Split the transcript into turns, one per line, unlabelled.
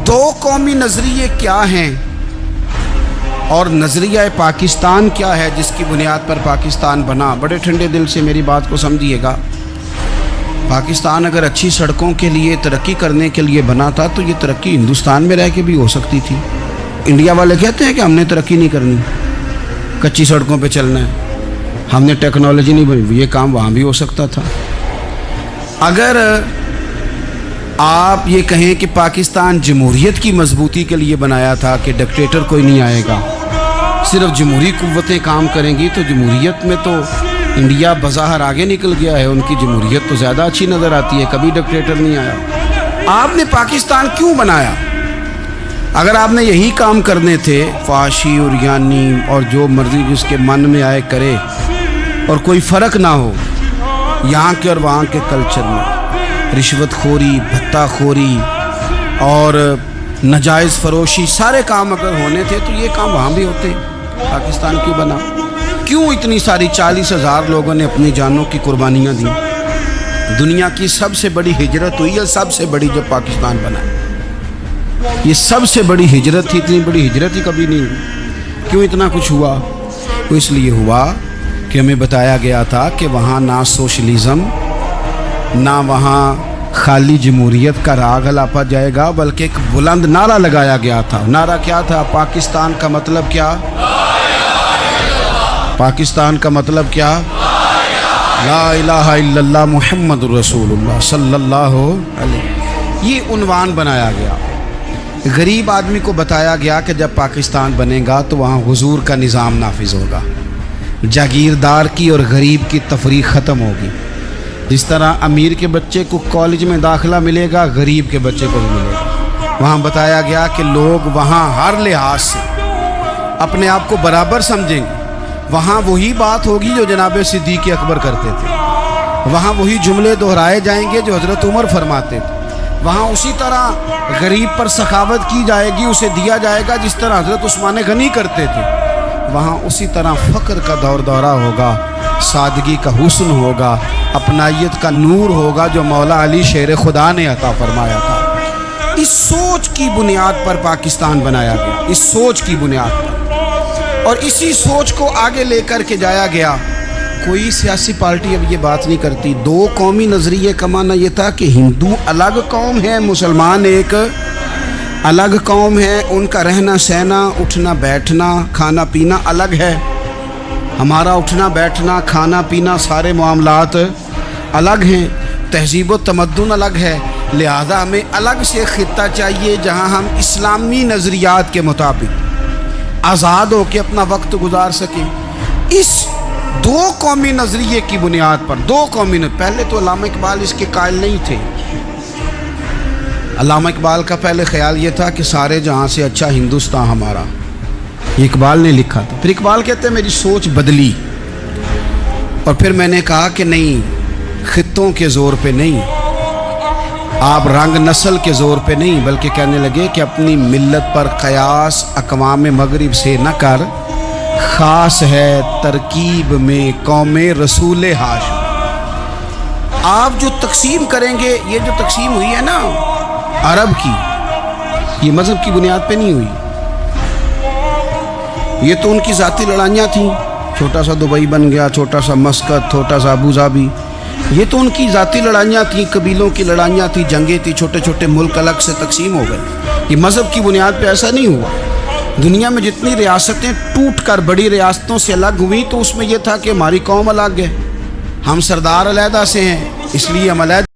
دو قومی نظریے کیا ہیں اور نظریہ پاکستان کیا ہے جس کی بنیاد پر پاکستان بنا؟ بڑے ٹھنڈے دل سے میری بات کو سمجھیے گا۔ پاکستان اگر اچھی سڑکوں کے لیے ترقی کرنے کے لیے بنا تھا تو یہ ترقی ہندوستان میں رہ کے بھی ہو سکتی تھی۔ انڈیا والے کہتے ہیں کہ ہم نے ترقی نہیں کرنی، کچی سڑکوں پہ چلنا ہے، ہم نے ٹیکنالوجی نہیں بنی، یہ کام وہاں بھی ہو سکتا تھا۔ اگر آپ یہ کہیں کہ پاکستان جمہوریت کی مضبوطی کے لیے بنایا تھا کہ ڈکٹیٹر کوئی نہیں آئے گا، صرف جمہوری قوتیں کام کریں گی، تو جمہوریت میں تو انڈیا بظاہر آگے نکل گیا ہے، ان کی جمہوریت تو زیادہ اچھی نظر آتی ہے، کبھی ڈکٹیٹر نہیں آیا۔ آپ نے پاکستان کیوں بنایا؟ اگر آپ نے یہی کام کرنے تھے، فحاشی اور یانی اور جو مرضی جس کے من میں آئے کرے اور کوئی فرق نہ ہو یہاں کے اور وہاں کے کلچر میں، رشوت خوری، بھتہ خوری اور ناجائز فروشی، سارے کام اگر ہونے تھے تو یہ کام وہاں بھی ہوتے۔ پاکستان کیوں بنا؟ کیوں اتنی ساری 40,000 لوگوں نے اپنی جانوں کی قربانیاں دیں؟ دنیا کی سب سے بڑی ہجرت ہوئی ہے، سب سے بڑی، جب پاکستان بنا۔ یہ سب سے بڑی ہجرت تھی، اتنی بڑی ہجرت ہی کبھی نہیں ہوئی۔ کیوں اتنا کچھ ہوا؟ تو اس لیے ہوا کہ ہمیں بتایا گیا تھا کہ وہاں نہ سوشلزم، نہ وہاں خالی جمہوریت کا راگ الاپا جائے گا، بلکہ ایک بلند نعرہ لگایا گیا تھا۔ نعرہ کیا تھا؟ پاکستان کا مطلب کیا؟ پاکستان کا مطلب کیا؟ لا الہ الا اللہ محمد رسول اللہ صلی اللہ علیہ۔ یہ عنوان بنایا گیا۔ غریب آدمی کو بتایا گیا کہ جب پاکستان بنے گا تو وہاں حضور کا نظام نافذ ہوگا، جاگیردار کی اور غریب کی تفریق ختم ہوگی۔ جس طرح امیر کے بچے کو کالج میں داخلہ ملے گا، غریب کے بچے کو بھی ملے گا۔ وہاں بتایا گیا کہ لوگ وہاں ہر لحاظ سے اپنے آپ کو برابر سمجھیں گے۔ وہاں وہی بات ہوگی جو جناب صدیق اکبر کرتے تھے، وہاں وہی جملے دہرائے جائیں گے جو حضرت عمر فرماتے تھے، وہاں اسی طرح غریب پر سخاوت کی جائے گی، اسے دیا جائے گا جس طرح حضرت عثمان غنی کرتے تھے، وہاں اسی طرح فقر کا دور دورہ ہوگا، سادگی کا حسن ہوگا، اپنائیت کا نور ہوگا جو مولا علی شیر خدا نے عطا فرمایا تھا۔ اس سوچ کی بنیاد پر پاکستان بنایا گیا، اس سوچ کی بنیاد پر، اور اسی سوچ کو آگے لے کر کے جایا گیا۔ کوئی سیاسی پارٹی اب یہ بات نہیں کرتی۔ دو قومی نظریے کا معنی یہ تھا کہ ہندو الگ قوم ہے، مسلمان ایک الگ قوم ہے، ان کا رہنا سہنا، اٹھنا بیٹھنا، کھانا پینا الگ ہے، ہمارا اٹھنا بیٹھنا، کھانا پینا، سارے معاملات الگ ہیں، تہذیب و تمدن الگ ہے، لہذا ہمیں الگ سے خطہ چاہیے جہاں ہم اسلامی نظریات کے مطابق آزاد ہو کے اپنا وقت گزار سکیں۔ اس دو قومی نظریے کی بنیاد پر، دو قومی پہلے تو علامہ اقبال اس کے قائل نہیں تھے۔ علامہ اقبال کا پہلے خیال یہ تھا کہ سارے جہاں سے اچھا ہندوستان ہمارا، یہ اقبال نے لکھا تھا۔ پھر اقبال کہتے ہیں میری سوچ بدلی، اور پھر میں نے کہا کہ نہیں، خطوں کے زور پہ نہیں، آپ رنگ نسل کے زور پہ نہیں، بلکہ کہنے لگے کہ اپنی ملت پر قیاس اقوام مغرب سے نہ کر، خاص ہے ترکیب میں قوم رسول ہاشم۔ آپ جو تقسیم کریں گے، یہ جو تقسیم ہوئی ہے نا عرب کی، یہ مذہب کی بنیاد پہ نہیں ہوئی، یہ تو ان کی ذاتی لڑائیاں تھیں، چھوٹا سا دبئی بن گیا، چھوٹا سا مسقط، چھوٹا سا ابوظہبی، یہ تو ان کی ذاتی لڑائیاں تھیں، قبیلوں کی لڑائیاں تھیں، جنگیں تھیں، چھوٹے چھوٹے ملک الگ سے تقسیم ہو گئے۔ یہ مذہب کی بنیاد پہ ایسا نہیں ہوا۔ دنیا میں جتنی ریاستیں ٹوٹ کر بڑی ریاستوں سے الگ ہوئی تو اس میں یہ تھا کہ ہماری قوم الگ ہے، ہم سردار علیحدہ سے ہیں، اس لیے ہم علیحدہ